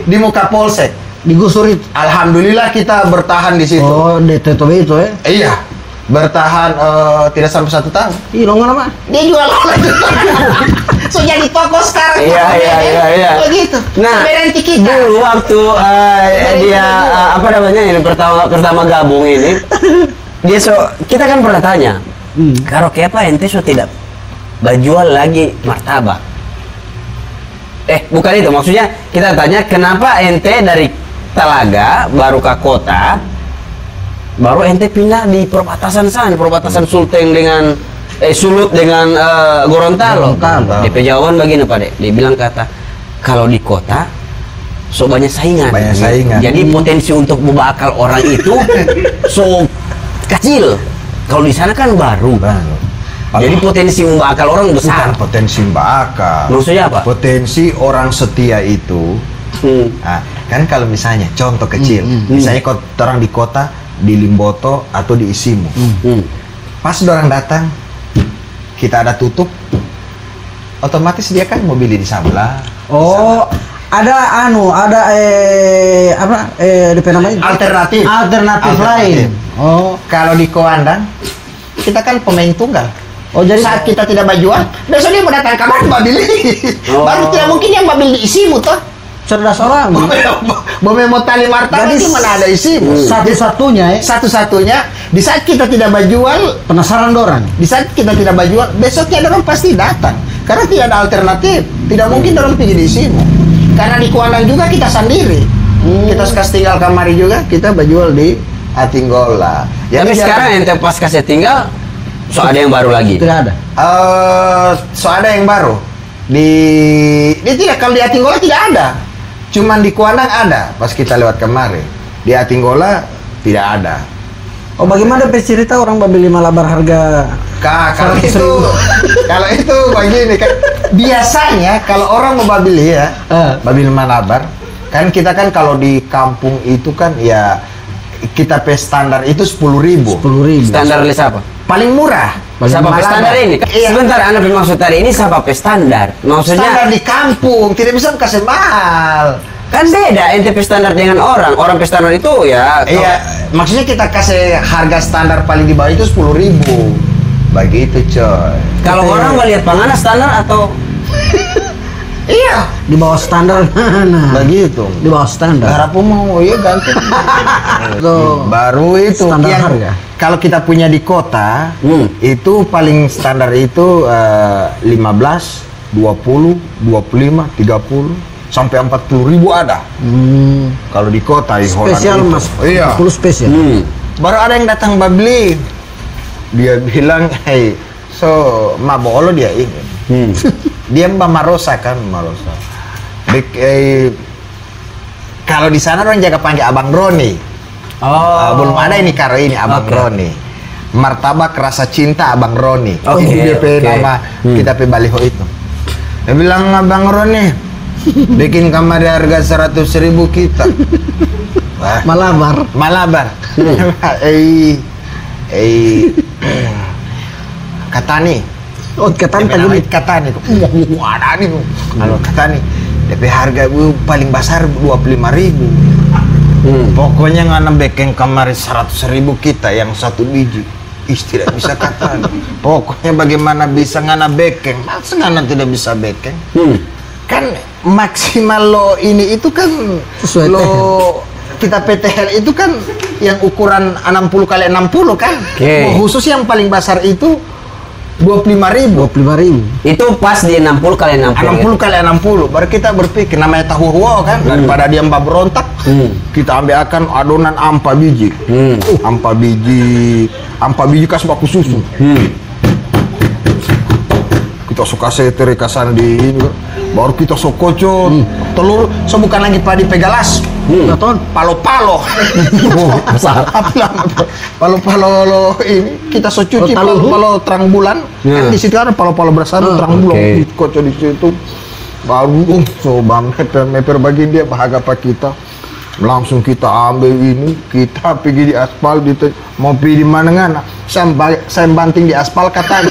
di muka polsek. Digusur itu. Alhamdulillah kita bertahan di situ. Oh, di TTB itu ya. Iya, bertahan tidak sampai 1 tahun. Ih, nongol apa? Dia jual lagi. So jadi toko sekarang. Iya. Begitu. Nah, Berhenti kita. dulu waktu dia apa namanya ini pertama gabung ini, dia kita kan pernah tanya, kalau kenapa ente tidak jual lagi martabak? Bukan itu, maksudnya kita tanya kenapa ente dari Talaga baru ke kota, baru ente pindah di perbatasan sana, perbatasan Sulteng dengan Sulut dengan Gorontalo. Gorontalo. DP jawaban begini Pak Dek, dia bilang kata kalau di kota so banyak saingan. Banyak saingan. Jadi potensi untuk membakal orang itu so kecil. Kalau di sana kan baru. Jadi potensi membakal orang besar. Bukan potensi bakal. Maksudnya apa? Potensi orang setia itu. Nah, kan kalau misalnya contoh kecil, misalnya orang di kota di Limboto atau di Isimu. Pas orang datang, kita ada tutup, otomatis dia kan mau beli di sebelah. Oh, ada DP namanya? Alternatif lain. Oh, Kalau di Koandang, kita kan pemain tunggal. oh jadi Saat kita tidak bajuan, besok dia mau datang kamar babili. Baru tidak mungkin yang babil di isimu toh. cerdas orang. Bome mau tali martabak Jadi itu mana ada isimu. Satu-satunya ya. Satu-satunya di saat kita tidak bajual, Penasaran dorang. di saat kita tidak bajual, besoknya orang pasti datang. Karena tidak ada alternatif. Tidak mungkin orang pergi di isimu. Karena di Kuandang juga kita sendiri. Kita sekas tinggal kamari juga, kita bajual di Atinggola. Tapi sekarang ente pas kasih tinggal, so ada yang baru lagi. Tidak ada. So ada yang baru di tidak, kalau di Atinggola tidak ada, cuman di Kuandang ada pas kita lewat kemarin. Di Atinggola tidak ada. Oh, bagaimana cerita orang babili Malabar harga Kalau 100.000? itu kalau itu begini kan, biasanya kalau orang mau babili ya, babili Malabar kan, kita kan kalau di kampung itu kan ya kita pe standar itu 10.000. 10.000. Standar list apa? Paling murah. Siapa Malabar. standar ini? Iya. Sebentar, Anda bermaksud tadi ini siapa standar? Standar Maksudnya di kampung, tidak bisa kasih mahal. kan beda ente standar dengan orang. Orang standar itu ya. Iya, maksudnya kita kasih harga standar paling di bawah itu 10.000. Begitu, coy. Kalau orang melihat panganan standar atau Iya, Di bawah standar mana? begitu. Di bawah standar. Harap mau iya ganti. Tuh. Baru itu Standar yang harga. kalau kita punya di kota, itu paling standar itu 15, 20, 25, 30 sampai 40.000 ada. Kalau di kota di Holland Spesial itu. Mas. Iya. 10 spesial. Baru ada yang datang babli. Dia bilang, "Hey, so mabolo dia ini." Dia Mbak Marosa kan, Marosa. Kalau di sana orang jaga panggil Abang Roni. Belum ada ini karo ini Abang Roni. Martabak rasa cinta Abang Roni. Oke, Itu dia pe oke. nama kita pe baliho itu. Dia bilang, Abang Roni, bikin kamar di harga 100.000 kita. Wah, Malabar. Malabar. Katani. Oh, ketan Dia tadi. bilang, Katani. Wah, ada nih. Kalau Katani, DP harga paling besar 25.000. Pokoknya ngana bekeng kamar 100.000 kita yang satu biji. Tidak bisa kata. Pokoknya bagaimana bisa ngana bekeng? Masa ngana tidak bisa bekeng? Kan maksimal lo ini itu kan Sesuai lo kita PTL itu kan yang ukuran 60 kali 60 kan. Oke. Khusus yang paling besar itu 25.000. 25.000. itu pas di 60 kali 60. 60 kali 60 baru kita berpikir namanya tahu huo kan, daripada dia mbak berontak, kita ambil akan adonan ampa biji. Ampa biji kas baku susu. Kita suka seteri kasan di ini baru kita sokocot telur, so bukan lagi padi pegalas. Katon. Palo-palo. Besar. Palo-palo lo ini kita so cuci Taluhu. palo terang bulan. Kan di situ ada palo-palo besar terang bulan. Oke. Kocok di situ. Baru so meper bagian dia bahagia apa kita. Langsung kita ambil ini, kita pergi di aspal, mau pergi di mana ngana. Saya banting di aspal katanya.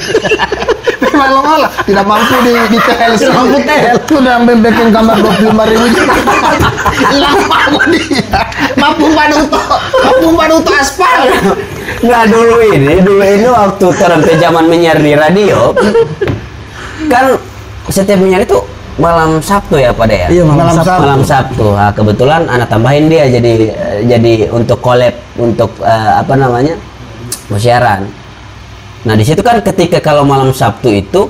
Memang ngolah, tidak mampu di tehel. Tidak mampu tehel. Sudah ambil backing gambar 25.000 juga. Hilang mampu dia. Mampu baduto aspal. Nggak dulu ini waktu terang zaman menyiar di radio kan setiap menyiar itu malam Sabtu ya Pak ya? Iya, malam Sabtu. Malam Sabtu. Nah, kebetulan anak tambahin dia jadi untuk collab untuk apa namanya? Siaran. Nah, di situ kan ketika kalau malam Sabtu itu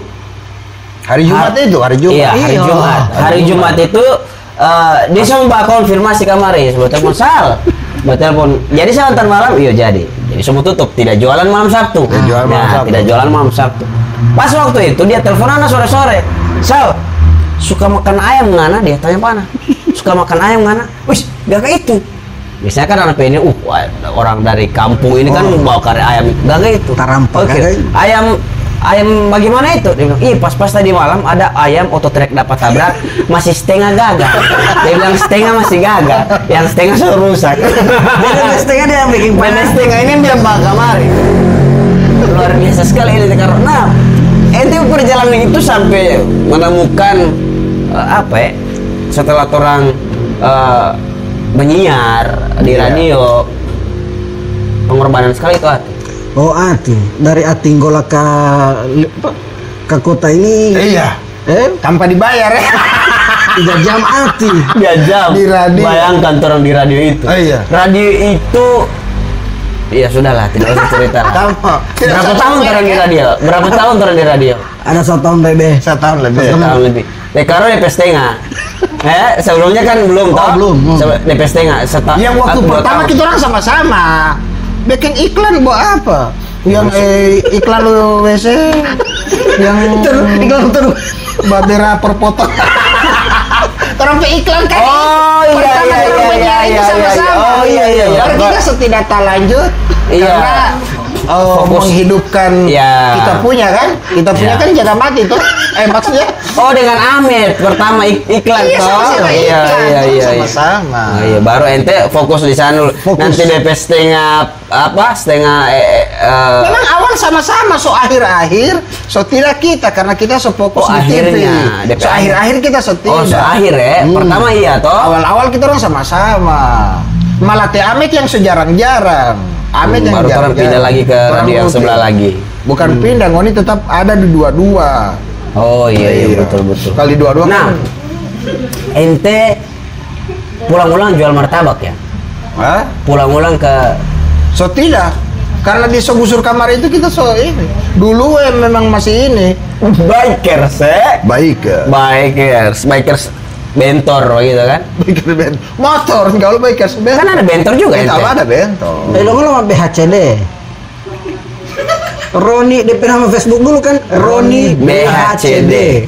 Hari Jumat itu, hari Jumat. Iya, hari Iya, Jumat. Hari Jumat itu dia sama Mbak konfirmasi kemarin, sebut telepon Sal. Mbak telepon. Jadi saya nonton malam, iya jadi. Jadi semua tutup, tidak jualan malam Sabtu. Tidak jualan malam Sabtu. Tidak jualan malam Sabtu. Pas waktu itu dia telepon anak sore-sore. Sal, suka makan ayam ngana? Dia tanya mana? Suka makan ayam ngana? Wis, gak kayak itu. Biasanya kan anak ini, orang dari kampung ini kan bawa kari ayam. Gak kayak itu. Tarampak, Oke. gak? Ayam bagaimana itu? Dia bilang, pas tadi malam ada ayam ototrek dapat tabrak masih setengah gagal. Dia bilang setengah masih gagal, yang setengah sudah rusak. Beda setengah dia yang bikin Beda setengah ini dia bawa kemari. Luar biasa sekali ini karena ente perjalanan itu sampai menemukan apa ya? Setelah orang menyiar di radio, pengorbanan sekali itu Ati. Oh Ati, dari Atinggola ke kota ini. Iya. Tanpa dibayar ya. 3 jam Ati. 3 jam. Di radio. Bayangkan orang di radio itu. Oh, iya. Radio itu ya sudahlah, tidak usah cerita lah. Berapa tahun orang di radio? Berapa tahun orang di radio? Ada 1 tahun lebih. 1 tahun lebih. 1 tahun lebih. Dekaro DP setengah. Sebelumnya kan belum toh? Belum. DP setengah. Yang waktu pertama kita orang sama-sama bikin iklan buat apa? Yang iklan WC, yang iklan terus Badera perpotong. Orang iklan kan? Oh iya. Sama-sama. Oh iya. Baru kita setidak lanjut. Iya. Karena menghidupkan kita punya kan? Kita punya kan jaga mati tuh. Maksudnya? Oh dengan Ahmed pertama iklan toh. Iya. Sama-sama. Iya, baru ente fokus di sana. Nanti DP setengah memang awal sama-sama, so akhir-akhir so tidak kita karena kita so fokus di TV. So akhir-akhir kita so tidak. Oh, so akhir ya. Pertama iya toh. Awal-awal kita orang sama-sama. Malah Teh Amet yang sejarang-jarang. Amet yang baru orang pindah lagi ke radio yang sebelah lagi. Bukan pindah, Ngoni tetap ada di dua-dua. Oh iya betul. Kali dua-dua. Nah, ente pulang-ulang jual martabak ya? Hah? Pulang-ulang ke So tidak. Karena di gusur kamar itu kita so ini. Dulu memang masih ini. bikers bentor gitu kan? Motor, kalau bikers bentor. Kan ada bentor juga ente. Kalau ada bentor. Lo sama BHCD. Roni DP nama Facebook dulu kan? Roni BHCD.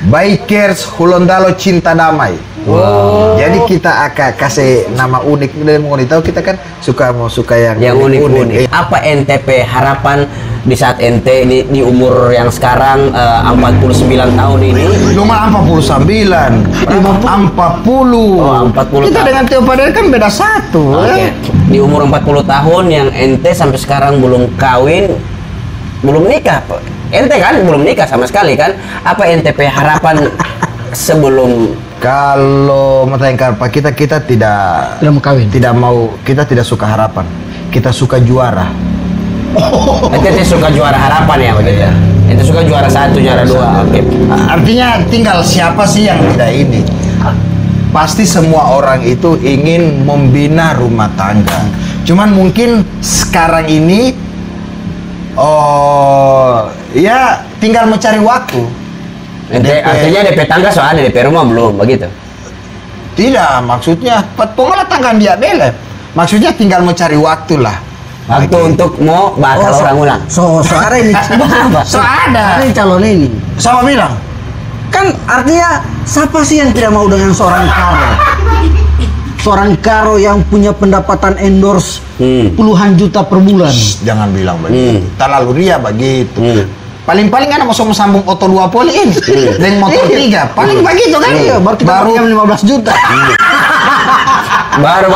Bikers Hulondalo Cinta Damai. Wow. Jadi kita akan kasih nama unik dan mau tahu kita kan suka yang unik. Apa NTP harapan di saat ente di umur yang sekarang 49 tahun ini? Cuma 49, 40. Oh, 40. Kita dengan Tio Padel kan beda 1. Oke. Di umur 40 tahun yang ente sampai sekarang belum kawin, belum nikah. Ente kan belum nikah sama sekali kan? Apa NTP harapan sebelum kalau matanya kita tidak mau kawin. Kita tidak suka harapan. Kita suka juara. Ente suka juara harapan ya begitu. Ente suka juara 1, juara 2. Oke. Artinya tinggal siapa sih yang tidak ini? Pasti semua orang itu ingin membina rumah tangga. Cuman mungkin sekarang ini ya tinggal mencari waktu. Artinya DP tangga soalnya DP rumah belum begitu? Tidak, maksudnya pengelola tangga dia bela. Maksudnya tinggal mencari waktu lah. Waktu untuk mau bakal orang ulang. So ada ini. So ada. Ini calon ini. Sama bilang. Kan artinya siapa sih yang tidak mau dengan seorang karo? Seorang karo yang punya pendapatan endorse puluhan juta per bulan. Jangan bilang begitu. Terlalu ria begitu. Paling-paling kan mau sambung oto 2 poli ini dengan motor 3. Paling begitu kan? Iya, baru kita 15 juta. baru.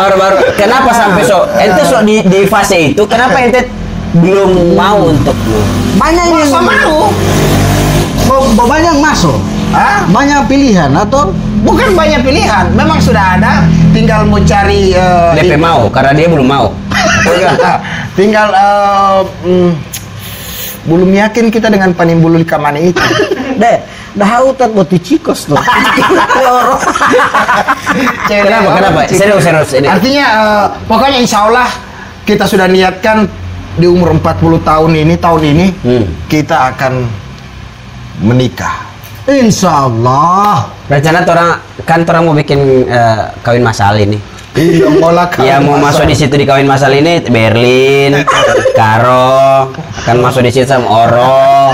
Kenapa sampai ente di fase itu? Kenapa ente belum mau untuk banyak yang mau. Banyak masuk. Banyak pilihan atau bukan banyak pilihan, memang sudah ada, tinggal mau cari DP mau karena dia belum mau. Tinggal belum yakin kita dengan panimbulu di kamane itu. Dah utat buat cikos tuh. Kenapa? Serius ini. Artinya pokoknya insya Allah kita sudah niatkan di umur 40 tahun ini kita akan menikah. Insya Allah. Rencana orang mau bikin kawin masal ini. Iya, mau masuk di situ di kawin masal ini Berlin, Karo, akan masuk di situ sama Oro.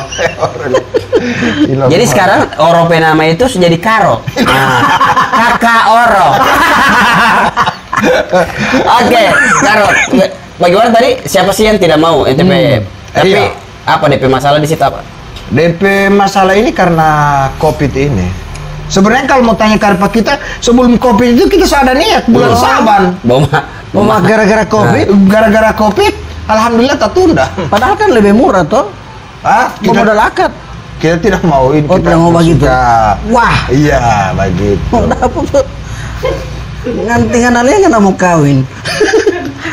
Jadi sekarang Oro nama itu jadi Karo. Kakak Oro. Oke, Karo. Bagaimana tadi? Siapa sih yang tidak mau NTP? Tapi apa DP masalah di situ apa? DP masalah ini karena COVID ini. Sebenarnya kalau mau tanya karpa kita sebelum COVID itu kita sudah niat bulan Saban. Boma gara-gara COVID. Gara-gara COVID, alhamdulillah tertunda. Padahal kan lebih murah toh. Kita modal akad. Kita tidak mau ini. Oh, kita tidak mau begitu. suka- Wah. Iya, begitu. Oh, dapat tuh. Ngantingan alia nggak mau kawin.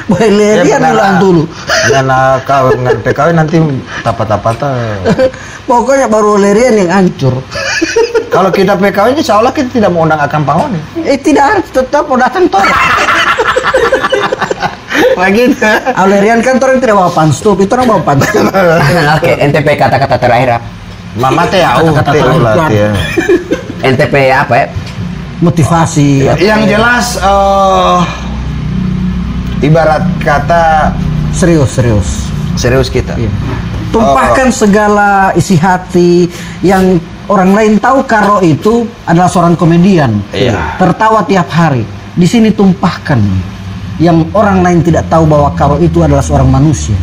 Boleh lerian ulang dulu. Karena kawin nganti kawin nanti tapa-tapa. Pokoknya baru lerian yang hancur. Kalau kita PKW insya Allah kita tidak mau undang Akang Pangoni. Tidak harus, tetap mau datang tor. Begitu. Lerian kan orang tidak bawa panstup, itu orang bawa panstup. Oke, NTP kata-kata terakhir apa? Mama teh au Kata-kata teh terakhir. ulah teh. NTP apa ya? Motivasi. Yang jelas ibarat kata Serius. serius kita. Iya. Tumpahkan segala isi hati yang orang lain tahu Karo itu adalah seorang komedian. Iya. Tertawa tiap hari. Di sini tumpahkan yang orang lain tidak tahu bahwa Karo itu adalah seorang manusia.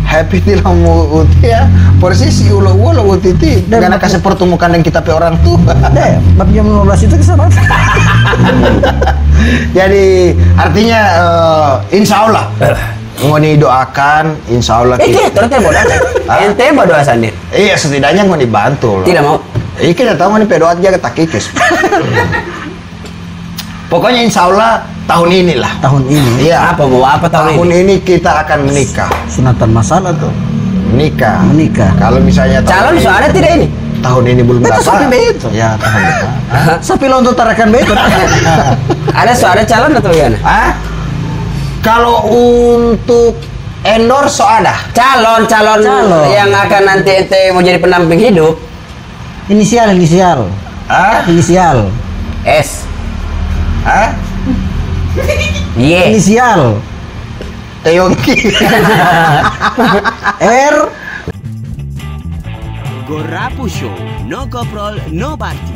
Happy tidak mau uti ya. Posisi ulo uti ti. Dan Karena kasih pertemukan dengan kita pe orang tua. Deh, bab jam 15 itu kesana. Jadi artinya insya Allah ngoni doakan insya Allah Terus bodoh. Ente bodoh sendiri. iya setidaknya ngoni bantu lah. Tidak mau. Iya kita tahu ngoni pedoat aja ketakikis. Pokoknya insya Allah tahun inilah. Tahun ini Iya. Apa mau apa tahun Tahun ini? ini kita akan menikah. sunatan masalah tuh. Menikah. Kalau misalnya Calon soalnya tidak ini. tahun ini belum Betul, dapat. sapi begitu. Ya tahun depan. Sapi lontot tarakan betul. Ada soalnya calon atau gimana? Ah? Kalau untuk endorse so ada. Calon yang akan nanti ente mau jadi pendamping hidup. Inisial. Ah? Inisial. S. Ah? Y. Inisial. Teyongki. R. Gorapu Show, no Coprol, no Party.